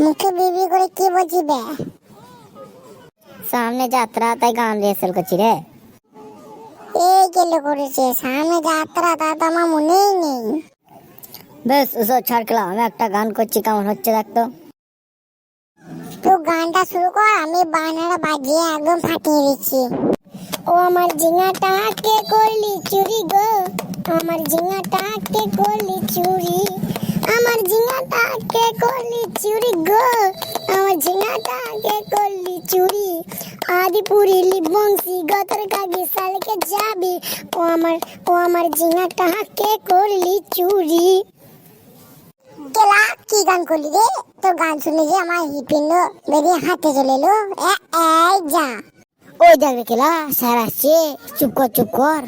মুখে বিবি করে কি বলছিবে? সামনে যাত্রা, তাই গান রিহার্সাল করছি রে। এই কেলে করেছে? সামনে যাত্রা, তা তো আমার মনেই নেই। বেশ ওসব ছাড় খেলা, আমি একটা গান করছি, কেমন হচ্ছে দেখ তো। তুই গানটা শুরু কর, আমি বানাটা বাজিয়ে একদম ফাটিয়ে দিচ্ছি। ও আমার ঝিঙাটা কে করলি চুরি গো, আমার ঝিঙাটা কে করলি চুরি, আমার ঝিঙাটা কে করলি চুরি গো, আমার ঝিঙাটা কে করলি চুরি, আদিপুরি লিবংশী গতর কাগি সালকে যাবি, ও আমার ঝিঙাটা কে করলি চুরি। কেলা কি গান করলি রে? তোর গান শুনে যে আমার হিপিন্ন বেরিয়ে হাতে চলে এলো। এই যা, ওই দেখ রে খেলা, স্যার আসছে, চুপ কর চুপ কর।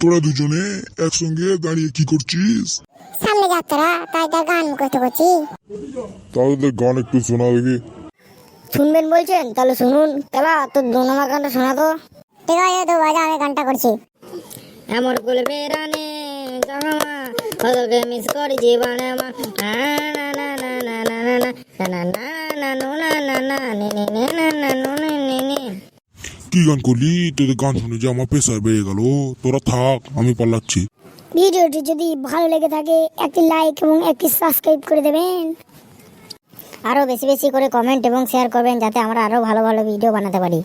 তোরা দুজনে একসঙ্গে দাঁড়িয়ে কি করছিস? সামনে যাত্রা, তাই তার গান মুখস্থ করছি। তাহলে গান একটু শোনা দেখি। শুনবেন বলছেন? তাহলে শুনুন। খেলা, তোর 2 নম্বর গানটা শোনা তো। ঠিক আছে, তো বাজা, আমি গানটা করছি। এমন গুলবে রানে জগমা কতকে মিস করি জীবনে আমার, না না না না না না না না না না না না না না। কি গান করলি? তোদের গান শুনে যে আমার প্রেসার বেড়ে গেল। তোরা থাক, আমি পালাচ্ছি। ভিডিওটি যদি ভালো লেগে থাকে একটি লাইক এবং একটি সাবস্ক্রাইব করে দেবেন। আরো বেশি বেশি করে কমেন্ট এবং শেয়ার করবেন, যাতে আমরা আরো ভালো ভালো ভিডিও বানাতে পারি।